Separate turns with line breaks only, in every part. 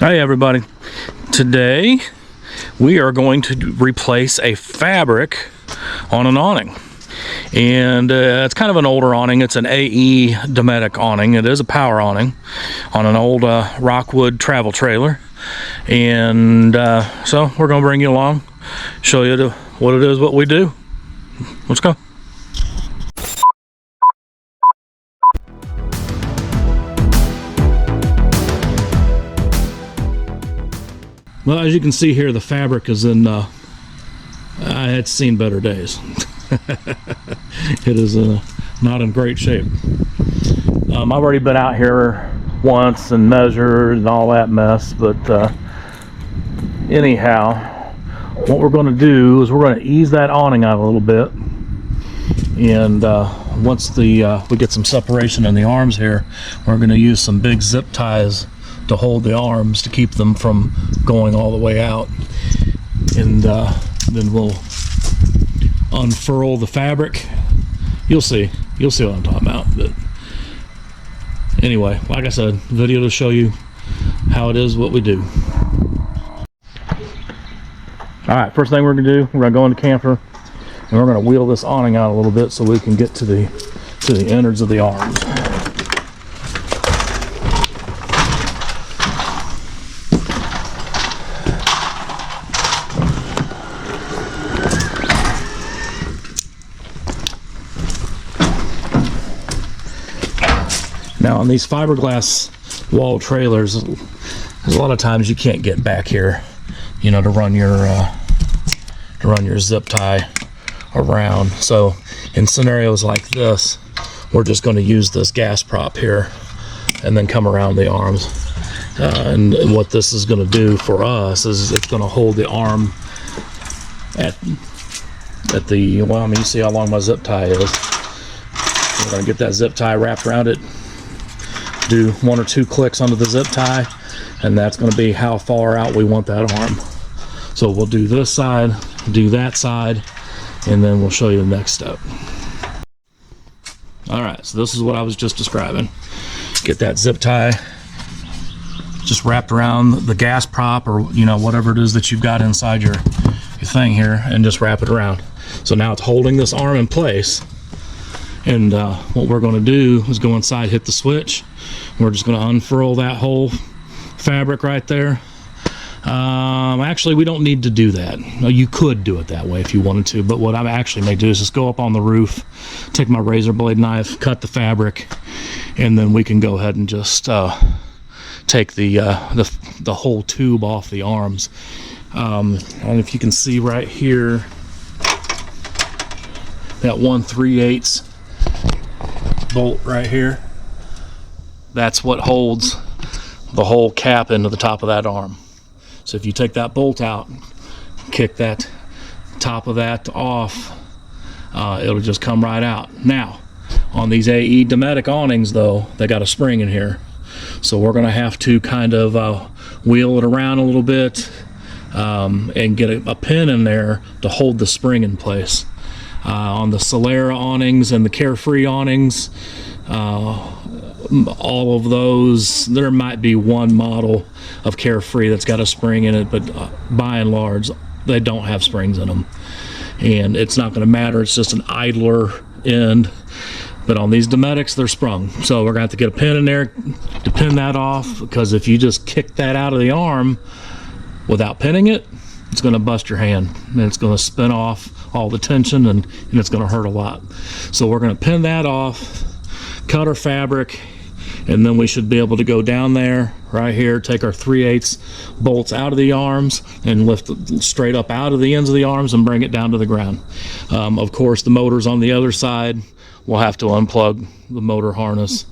Hey everybody, today we are going to replace a fabric on an awning, and it's kind of an older awning. It's an AE Domeitc awning. It is a power awning on an old Rockwood travel trailer, and so we're going to bring you along, show you what it is, what we do. Let's go. Well, as you can see here, the fabric is in, I had seen better days. It is not in great shape. I've already been out here once and measured and all that mess, but anyhow, what we're going to do is we're going to ease that awning out a little bit, and once we get some separation in the arms here, we're going to use some big zip ties to hold the arms to keep them from going all the way out, and then we'll unfurl the fabric. You'll see what I'm talking about. But anyway, like I said, video to show you how it is, what we do. All right, first thing we're gonna do, we're gonna go in the camper and we're gonna wheel this awning out a little bit so we can get to the innards of the arms. Now on these fiberglass wall trailers, there's a lot of times you can't get back here, you know, to run your zip tie around. So in scenarios like this, we're just going to use this gas prop here and then come around the arms. And what this is going to do for us is it's going to hold the arm at the, well, I mean, you see how long my zip tie is. We're going to get that zip tie wrapped around it, do 1 or 2 clicks onto the zip tie, and that's going to be how far out we want that arm. So we'll do this side, do that side, and then we'll show you the next step. All right, so this is what I was just describing. Get that zip tie just wrapped around the gas prop, or you know, whatever it is that you've got inside your thing here, and just wrap it around. So now it's holding this arm in place, and what we're going to do is go inside, hit the switch. We're just going to unfurl that whole fabric right there. Actually, we don't need to do that. You could do it that way if you wanted to, but what I actually may do is just go up on the roof, take my razor blade knife, cut the fabric, and then we can go ahead and just take the whole tube off the arms. And if you can see right here, that 1/3/8 bolt right here, that's what holds the whole cap into the top of that arm. So if you take that bolt out, kick that top of that off, it'll just come right out. Now on these AE Domeitc awnings though, they got a spring in here, so we're going to have to kind of wheel it around a little bit and get a pin in there to hold the spring in place. On the Solera awnings and the Carefree awnings, all of those, there might be one model of Carefree that's got a spring in it, but by and large they don't have springs in them, and it's not going to matter. It's just an idler end. But on these Dometics, they're sprung, so we're going to have to get a pin in there to pin that off, because if you just kick that out of the arm without pinning it, it's going to bust your hand, and it's going to spin off all the tension, and it's going to hurt a lot. So we're going to pin that off, cut our fabric, and then we should be able to go down there right here, take our 3/8 bolts out of the arms and lift it straight up out of the ends of the arms and bring it down to the ground. Of course, the motor's on the other side. We'll have to unplug the motor harness.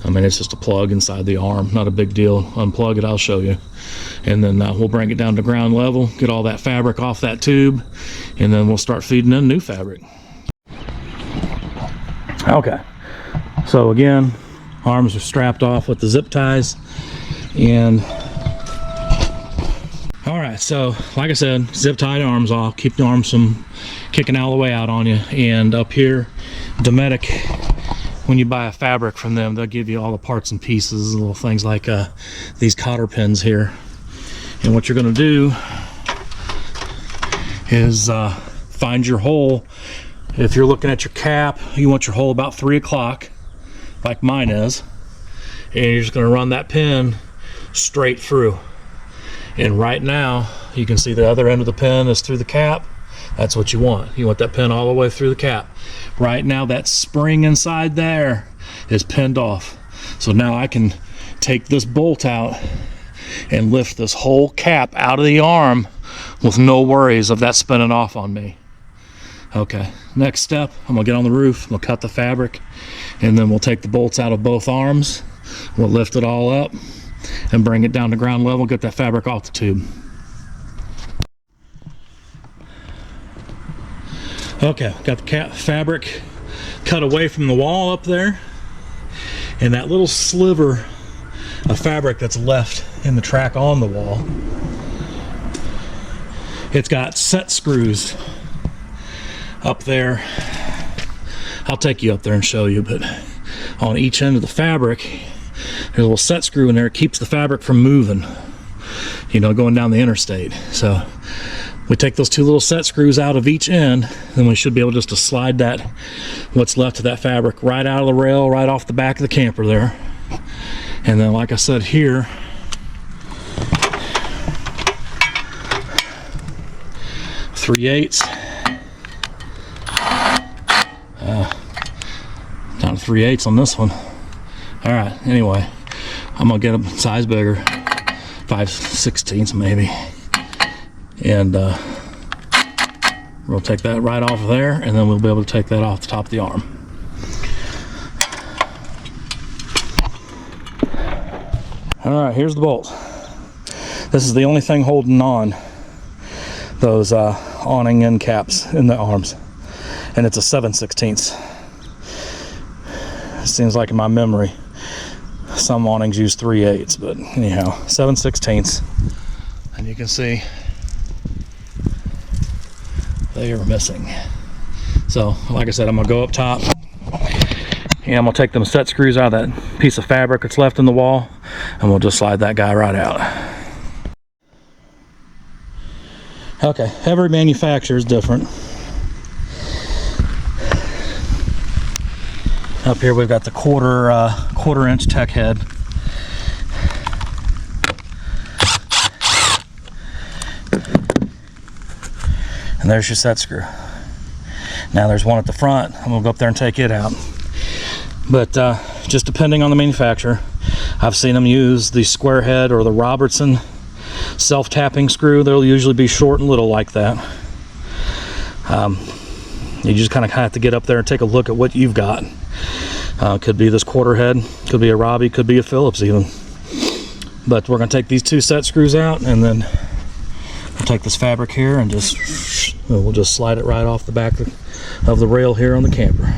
I mean, it's just a plug inside the arm, not a big deal. Unplug it, I'll show you. And then we'll bring it down to ground level, get all that fabric off that tube, and then we'll start feeding in new fabric. Okay, so again, arms are strapped off with the zip ties, and all right, so like I said, zip tie the arms off, keep the arms from kicking all the way out on you. And up here, Domeitc, when you buy a fabric from them, they'll give you all the parts and pieces, little things like these cotter pins here. And what you're going to do is find your hole. If you're looking at your cap, you want your hole about 3 o'clock, like mine is, and you're just going to run that pin straight through. And right now you can see the other end of the pin is through the cap. That's what you want. You want that pin all the way through the cap. Right now that spring inside there is pinned off. So now I can take this bolt out and lift this whole cap out of the arm with no worries of that spinning off on me. Okay, next step, I'm gonna get on the roof, I'm gonna cut the fabric, and then we'll take the bolts out of both arms, we'll lift it all up and bring it down to ground level, get that fabric off the tube. Okay, got the fabric cut away from the wall up there, and that little sliver of fabric that's left in the track on the wall, it's got set screws up there. I'll take you up there and show you, but on each end of the fabric there's a little set screw in there. It keeps the fabric from moving, you know, going down the interstate. So we take those two little set screws out of each end, then we should be able just to slide that, what's left of that fabric, right out of the rail, right off the back of the camper there. And then, like I said, here, .3/8. Down to 3/8 on this one. All right. Anyway, I'm gonna get a size bigger, 5/16 maybe, and we'll take that right off of there, and then we'll be able to take that off the top of the arm. All right, here's the bolt. This is the only thing holding on those awning end caps in the arms, and it's a 7/16. It seems like in my memory some awnings use 3/8, but anyhow, 7/16. And you can see they are missing. So like I said, I'm gonna go up top and I'm gonna take them set screws out of that piece of fabric that's left in the wall, and we'll just slide that guy right out. Okay, every manufacturer is different. Up here we've got the quarter inch tech head. And there's your set screw. Now there's one at the front. I'm gonna go up there and take it out. But just depending on the manufacturer, I've seen them use the square head or the Robertson self-tapping screw. They'll usually be short and little like that. You just kind of have to get up there and take a look at what you've got. Could be this quarter head, could be a Robbie, could be a Phillips even. But we're going to take these two set screws out, and then we'll take this fabric here and we'll just slide it right off the back of the rail here on the camper.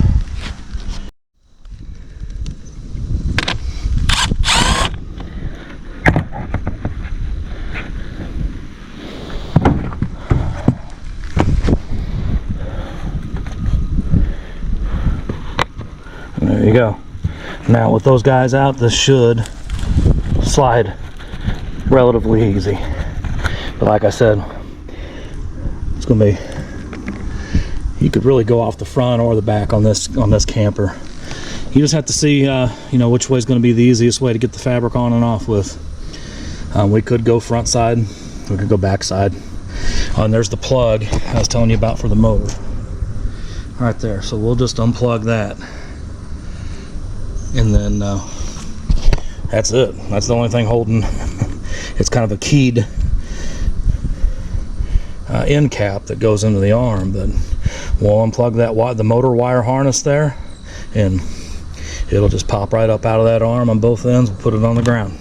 There you go. Now with those guys out, this should slide relatively easy. But like I said, it's gonna be, you could really go off the front or the back on this camper. You just have to see you know, which way is going to be the easiest way to get the fabric on and off with. We could go front side, we could go back side. And there's the plug I was telling you about for the motor right there. So we'll just unplug that, and then that's it. That's the only thing holding. It's kind of a keyed end cap that goes into the arm, but we'll unplug that the motor wire harness there, and it'll just pop right up out of that arm on both ends. We'll put it on the ground.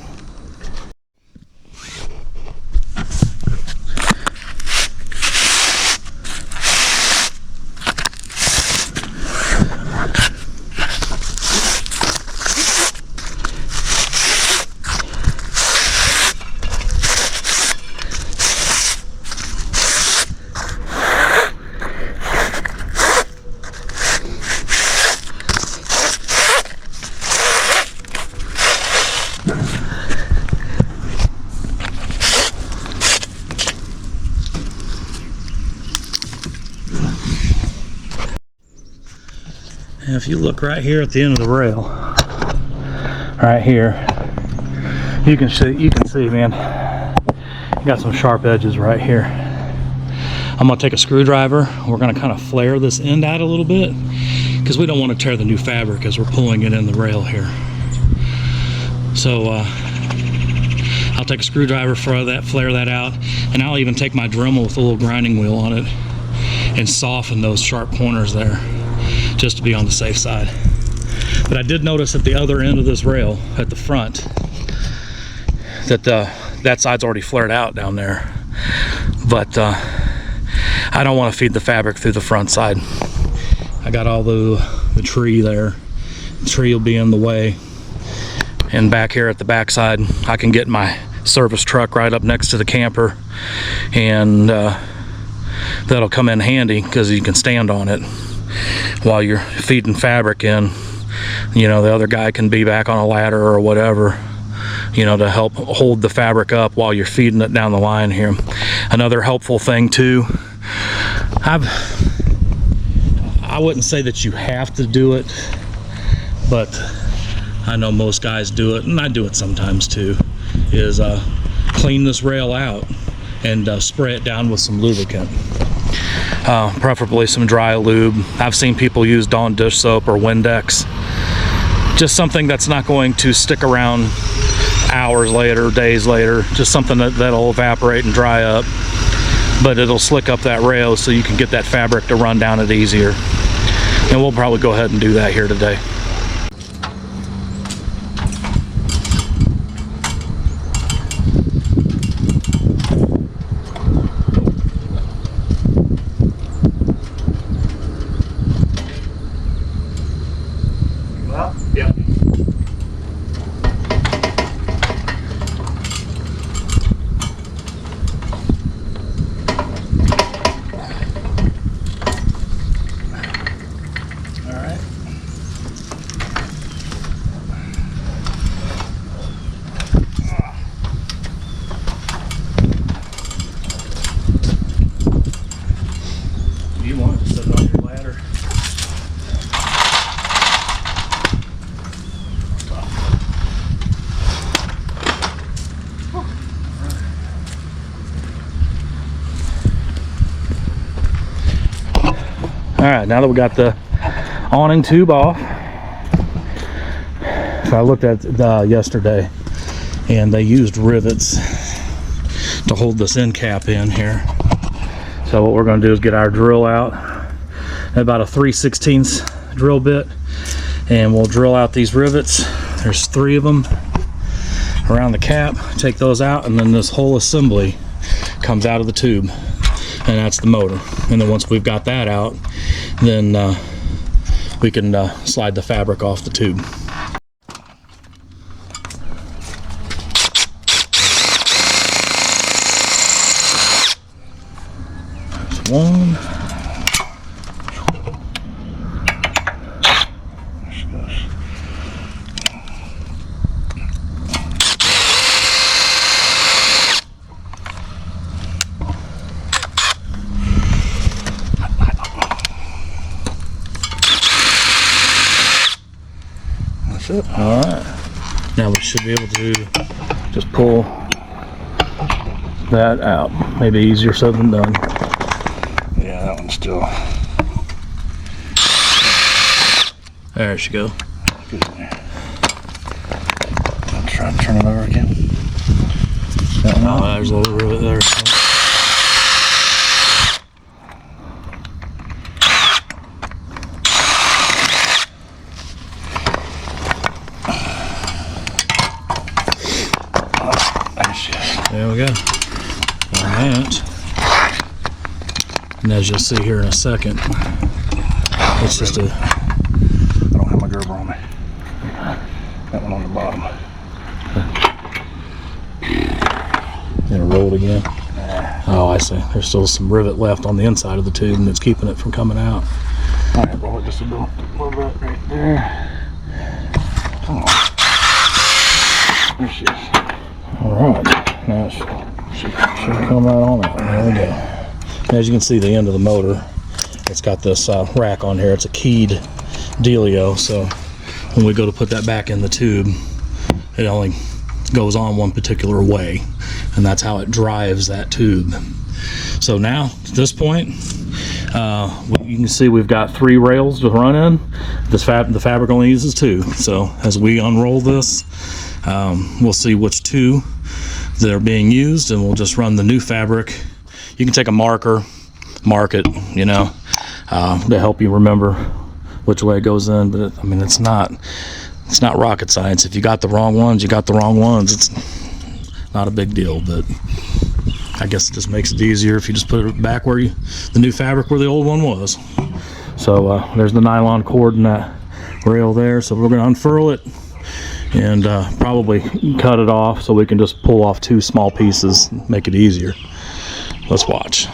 if you look right here at the end of the rail, right here, you can see, man, you got some sharp edges right here. I'm gonna take a screwdriver. We're gonna kind of flare this end out a little bit because we don't want to tear the new fabric as we're pulling it in the rail here. So I'll take a screwdriver for that, flare that out, and I'll even take my Dremel with a little grinding wheel on it and soften those sharp corners there, just to be on the safe side. But I did notice at the other end of this rail, at the front, that that side's already flared out down there. But I don't want to feed the fabric through the front side. I got all the tree there. The tree will be in the way. And back here at the back side, I can get my service truck right up next to the camper, and that'll come in handy because you can stand on it while you're feeding fabric in. You know, the other guy can be back on a ladder or whatever, you know, to help hold the fabric up while you're feeding it down the line here. Another helpful thing too, I wouldn't say that you have to do it, but I know most guys do it, and I do it sometimes too, is clean this rail out and spray it down with some lubricant. Preferably some dry lube. I've seen people use Dawn dish soap or Windex. Just something that's not going to stick around hours later, days later. Just something that'll evaporate and dry up, but it'll slick up that rail so you can get that fabric to run down it easier. And we'll probably go ahead and do that here today. Alright, now that we got the awning tube off, so I looked at yesterday, and they used rivets to hold this end cap in here. So what we're going to do is get our drill out, about a 3/16 drill bit, and we'll drill out these rivets. There's 3 of them around the cap. Take those out, and then this whole assembly comes out of the tube, and that's the motor. And then once we've got that out, then we can slide the fabric off the tube. There's one. It. All right, now we should be able to just pull that out. Maybe easier said than done. Yeah, that one's still. There she go. Good. I'll try to turn it over again. Oh, there's a little rivet there. There we go. Alright. And as you'll see here in a second, it's just a... I don't have my gerber on me. That one on the bottom. Gonna roll it again. Oh, I see. There's still some rivet left on the inside of the tube, and it's keeping it from coming out. Alright, roll it just a little bit right there. Come on. There she is. Alright. Now it should come right on out. There we go. As you can see, the end of the motor, it's got this rack on here. It's a keyed dealio, so when we go to put that back in the tube, it only goes on one particular way, and that's how it drives that tube. So now at this point, you can see we've got 3 rails to run in. The fabric only uses 2, so as we unroll this, we'll see which 2 that are being used, and we'll just run the new fabric. You can take a marker, mark it, you know, to help you remember which way it goes in. But I mean, it's not rocket science. If you got the wrong ones, you got the wrong ones. It's not a big deal, but I guess it just makes it easier if you just put it back where the new fabric where the old one was. So there's the nylon cord in that rail there. So we're going to unfurl it and probably cut it off so we can just pull off 2 small pieces, make it easier. Let's watch.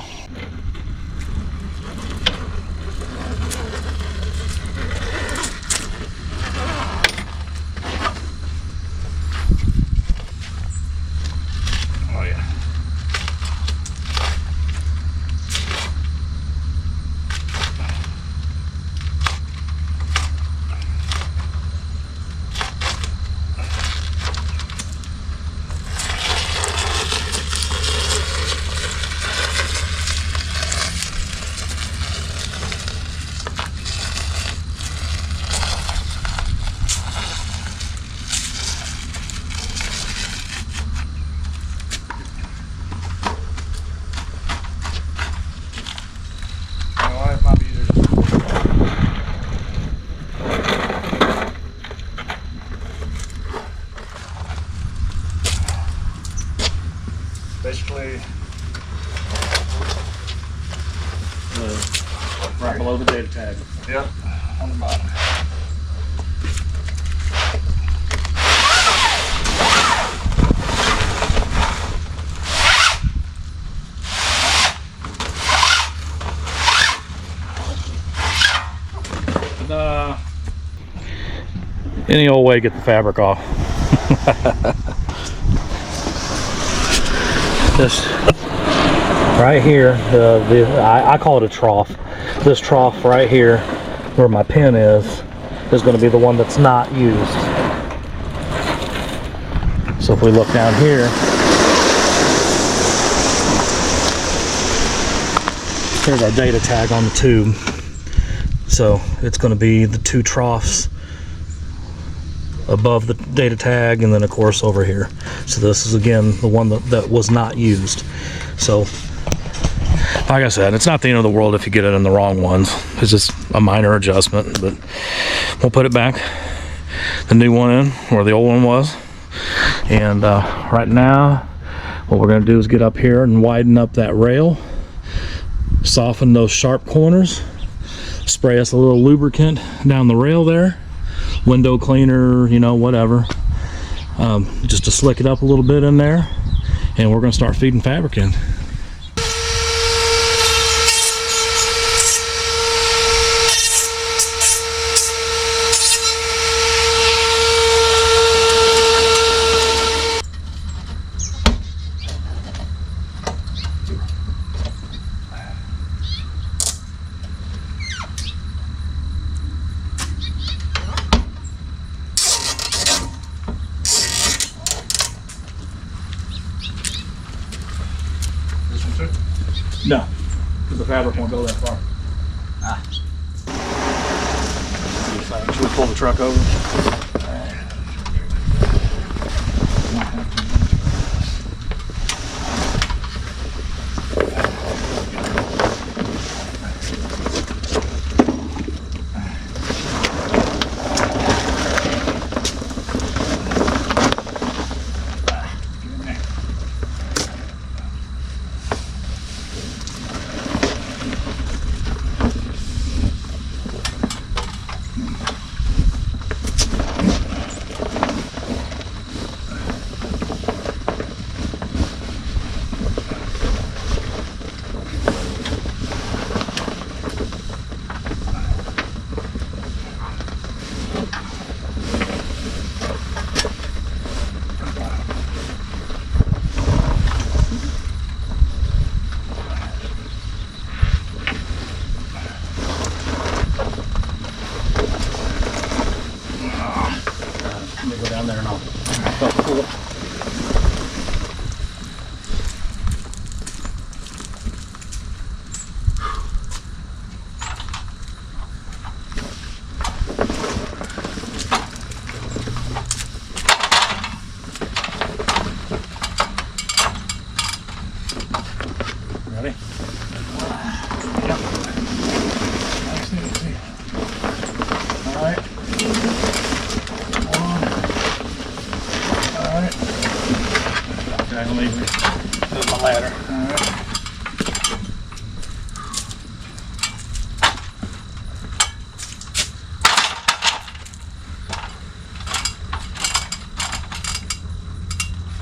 Basically, right below the data tag. Yep, on the bottom. And, any old way to get the fabric off. This right here, I call it a trough. This trough right here, where my pin is going to be the one that's not used. So if we look down here, here's our data tag on the tube. So it's going to be the 2 troughs above the data tag, and then of course over here. So this is again the one that was not used. So like I said, it's not the end of the world if you get it in the wrong ones. It's just a minor adjustment, but we'll put it back, the new one in where the old one was. And right now what we're going to do is get up here and widen up that rail, soften those sharp corners, spray us a little lubricant down the rail there, window cleaner, you know, whatever, just to slick it up a little bit in there, and we're going to start feeding fabric in. No, because the fabric won't go that far. Ah. Should we pull the truck over?
Ready? Yep. Let's see. All right. One. All right. Okay, let me move my ladder. All right.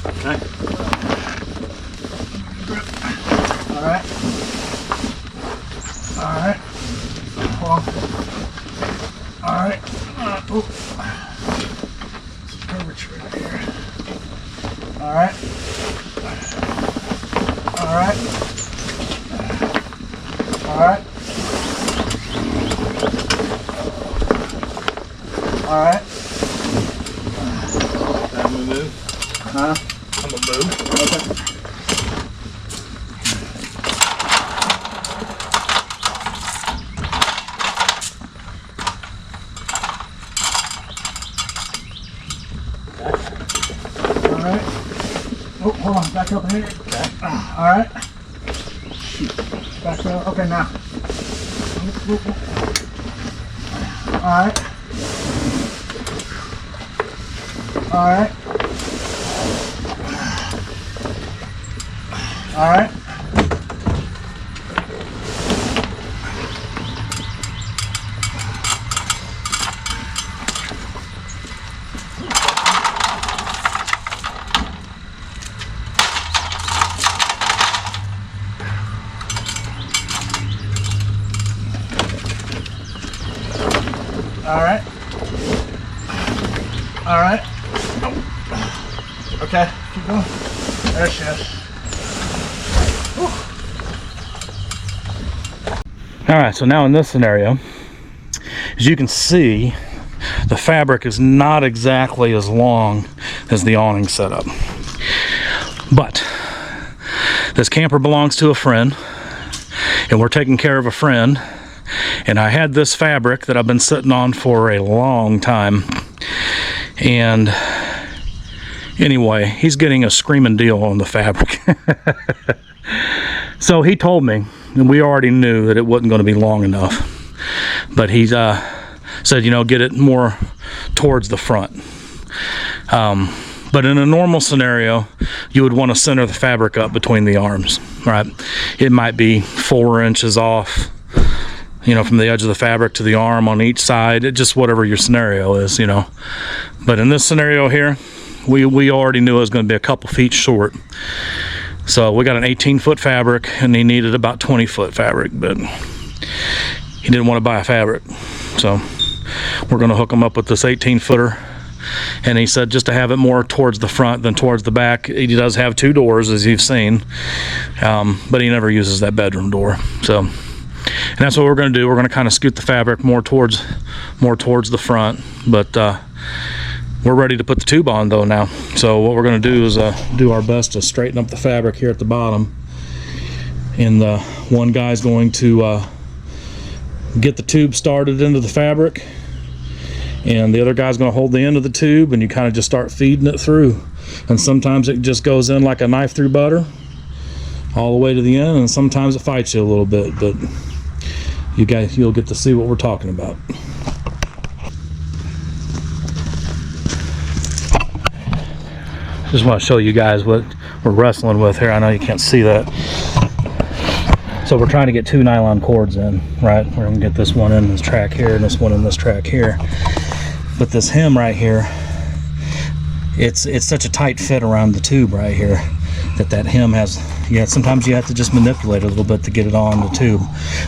Okay. All right. All right. Hold on. All right. Some curvature right here. All right. All right. All right. All right. I'm gonna move. Huh? I'm gonna move. Okay. Alright. Oh, hold on. Back up here. Okay. Alright. Back up. Okay, now. Alright. Alright. Alright. Alright. Alright. Okay, keep going. There she is.
Alright, so now in this scenario, as you can see, the fabric is not exactly as long as the awning setup. But this camper belongs to a friend, and we're taking care of a friend. And I had this fabric that I've been sitting on for a long time. And anyway, he's getting a screaming deal on the fabric. So he told me, and we already knew that it wasn't going to be long enough. But he said, you know, get it more towards the front. But in a normal scenario, you would want to center the fabric up between the arms, right? It might be 4 inches off, you know, from the edge of the fabric to the arm on each side. It just whatever your scenario is, you know. But in this scenario here, we already knew it was going to be a couple feet short. So we got an 18-foot fabric, and he needed about 20-foot fabric, but he didn't want to buy a fabric. So we're going to hook him up with this 18-footer. And he said just to have it more towards the front than towards the back. He does have 2 doors, as you've seen, but he never uses that bedroom door. So, and that's what we're going to do. We're going to kind of scoot the fabric more towards the front, but we're ready to put the tube on though now. So what we're going to do is do our best to straighten up the fabric here at the bottom, and one guy's going to get the tube started into the fabric, and the other guy's going to hold the end of the tube, and you kind of just start feeding it through. And sometimes it just goes in like a knife through butter all the way to the end, and sometimes it fights you a little bit, but you'll get to see what we're talking about. Just want to show you guys what we're wrestling with here. I know you can't see that. So we're trying to get 2 nylon cords in, right? We're going to get this one in this track here and this one in this track here. But this hem right here, it's such a tight fit around the tube right here that hem has, yeah, sometimes you have to just manipulate it a little bit to get it on the tube.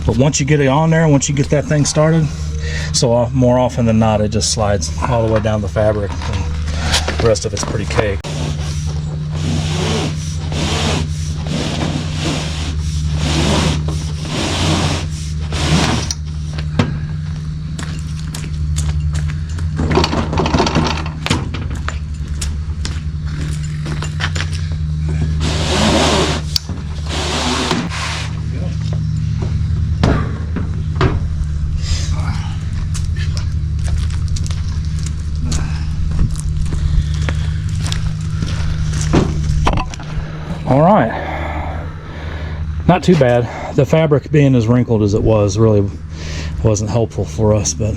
But once you get it on there, once you get that thing started, so more often than not, it just slides all the way down the fabric, and the rest of it's pretty cake. Not too bad. The fabric being as wrinkled as it was really wasn't helpful for us, but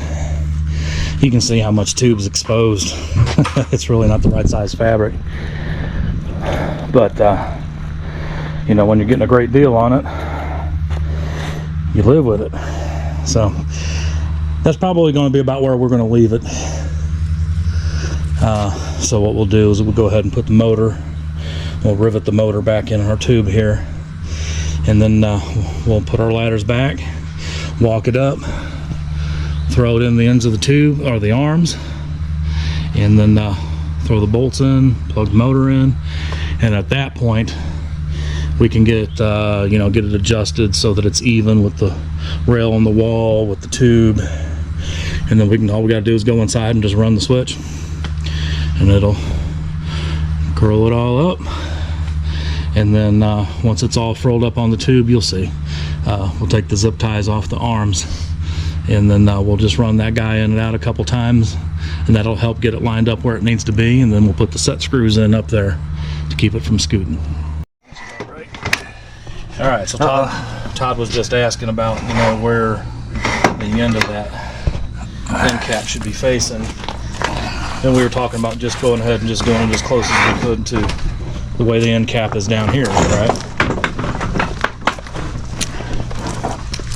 you can see how much tube's exposed. It's really not the right size fabric. But, you know, when you're getting a great deal on it, you live with it. So that's probably going to be about where we're going to leave it. So what we'll do is we'll go ahead and put the motor, we'll rivet the motor back in our tube here, and then we'll put our ladders back, walk it up, throw it in the ends of the tube or the arms, and then throw the bolts in, plug the motor in, and at that point we can get you know, get it adjusted so that it's even with the rail on the wall with the tube, and then we can, all we got to do is go inside and just run the switch, and it'll curl it all up. And then once it's all furled up on the tube, you'll see, we'll take the zip ties off the arms, and then we'll just run that guy in and out a couple times, and that'll help get it lined up where it needs to be, and then we'll put the set screws in up there to keep it from scooting. All right, so Todd was just asking about, you know, where the end of that end cap should be facing. And we were talking about just going ahead and just going as close as we could to the way the end cap is down here, right?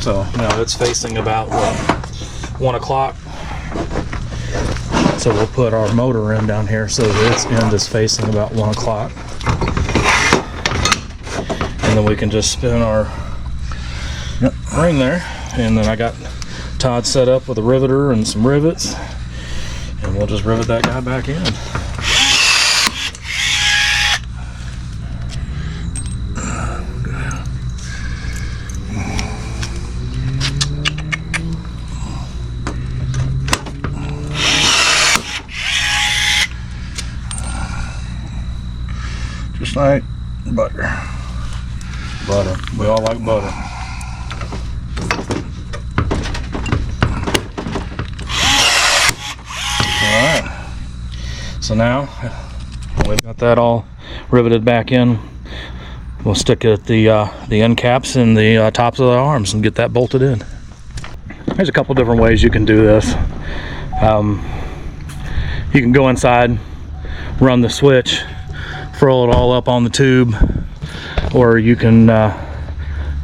So, you know, it's facing about, what, 1 o'clock. So we'll put our motor in down here so that its end is facing about 1 o'clock. And then we can just spin our ring there. And then I got Todd set up with a riveter and some rivets. And we'll just rivet that guy back in.
Just like butter.
Butter. We all like butter. Alright. So now we've got that all riveted back in. We'll stick it at the end caps and the tops of the arms and get that bolted in. There's a couple different ways you can do this. You can go inside, run the switch, furl it all up on the tube, or you can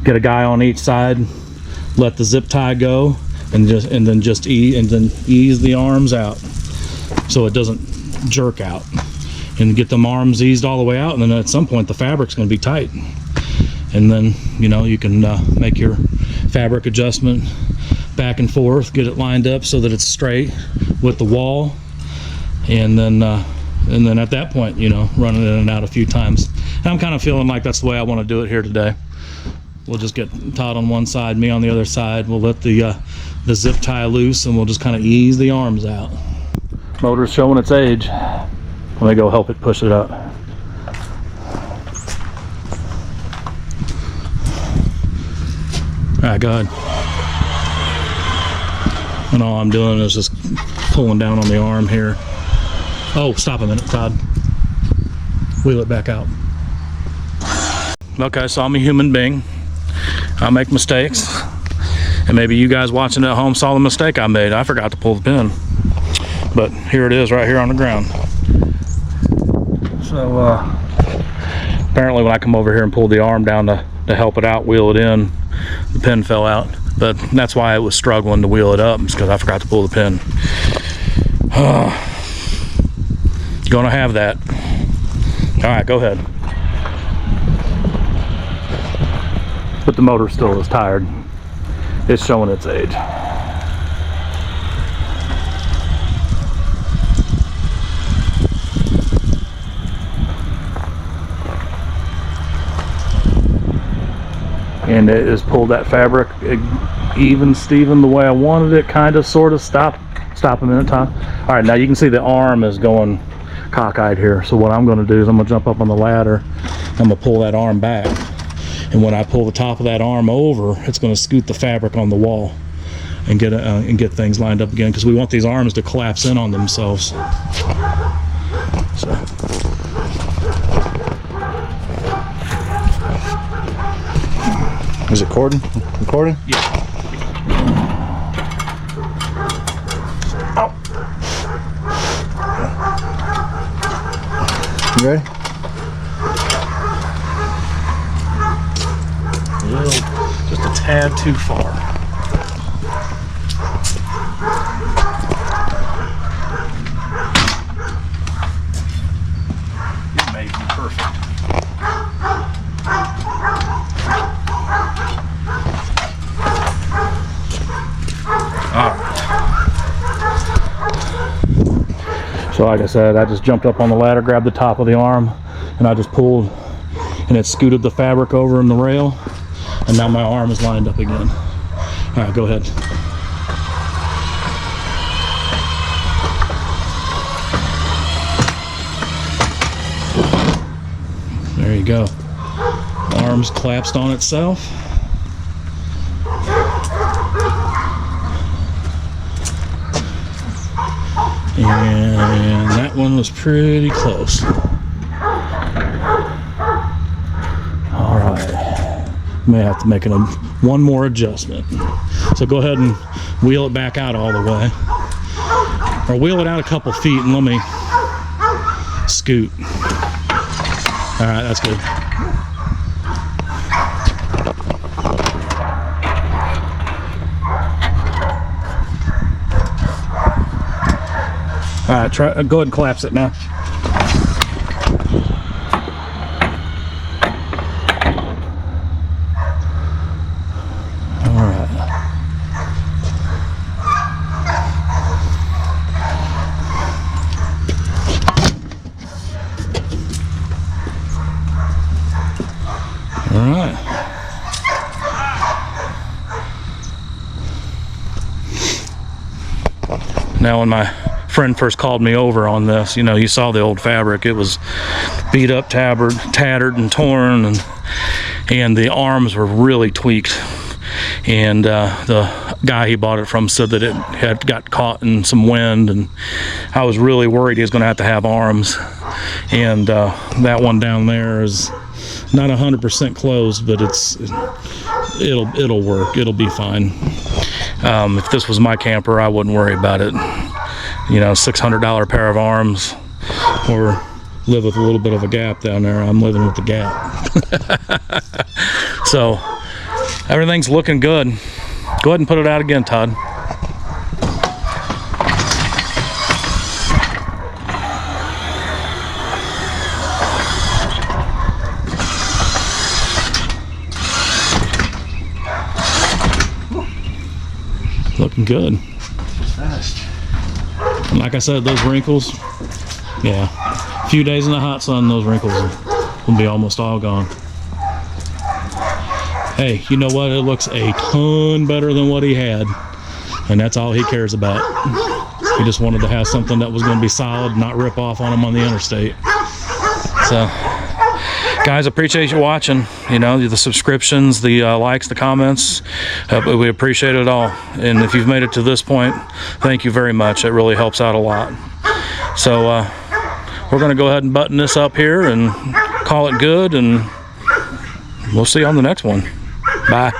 get a guy on each side, let the zip tie go, and then ease the arms out so it doesn't jerk out, and get them arms eased all the way out, and then at some point the fabric's going to be tight, and then, you know, you can make your fabric adjustment back and forth, get it lined up so that it's straight with the wall, and then at that point, you know, run it in and out a few times. And I'm kind of feeling like that's the way I want to do it here today. We'll just get Todd on one side, me on the other side. We'll let the zip tie loose, and we'll just kind of ease the arms out. Motor's showing its age. Let me go help it push it up. All right, go ahead. And all I'm doing is just pulling down on the arm here. Oh, stop a minute, Todd. Wheel it back out. Okay, so I'm a human being. I make mistakes. And maybe you guys watching at home saw the mistake I made. I forgot to pull the pin. But here it is right here on the ground. So apparently when I come over here and pull the arm down to help it out, wheel it in, the pin fell out. But that's why I was struggling to wheel it up, because I forgot to pull the pin. Gonna have that. All right, go ahead. But the motor still is tired. It's showing its age. And it has pulled that fabric even Steven the way I wanted it, kind of, sort of. Stop a minute, Tom. All right, now you can see the arm is going cockeyed here. So what I'm going to do is I'm going to jump up on the ladder. I'm going to pull that arm back, and when I pull the top of that arm over, it's going to scoot the fabric on the wall and get things lined up again, because we want these arms to collapse in on themselves. So.
Is it recording? Recording?
Yeah.
Ow. You ready?
Just a tad too far. It may be perfect. So like I said, I just jumped up on the ladder, grabbed the top of the arm, and I just pulled, and it scooted the fabric over in the rail, and now my arm is lined up again. All right, go ahead. There you go. Arms collapsed on itself. And that one was pretty close. All right, may have to make one more adjustment. So go ahead and wheel it back out all the way, or wheel it out a couple feet and let me scoot. All right, that's good. All right, go ahead and collapse it now. All right. All right. Now when my friend first called me over on this, you know, you saw the old fabric. It was beat up, tattered and torn, and the arms were really tweaked. And the guy he bought it from said that it had got caught in some wind, and I was really worried he was going to have arms. And that one down there is not 100% closed, but it'll work. It'll be fine. If this was my camper, I wouldn't worry about it. You know, $600 pair of arms, or live with a little bit of a gap down there. I'm living with the gap. So everything's looking good. Go ahead and put it out again, Todd. Looking good.
Fast.
And like I said, those wrinkles, yeah, a few days in the hot sun, those wrinkles will be almost all gone. Hey, you know what? It looks a ton better than what he had, and that's all he cares about. He just wanted to have something that was going to be solid, not rip off on him on the interstate. So, guys, appreciate you watching. You know, the subscriptions, the likes, the comments. We appreciate it all. And if you've made it to this point, thank you very much. It really helps out a lot. So we're going to go ahead and button this up here and call it good, and we'll see you on the next one. Bye.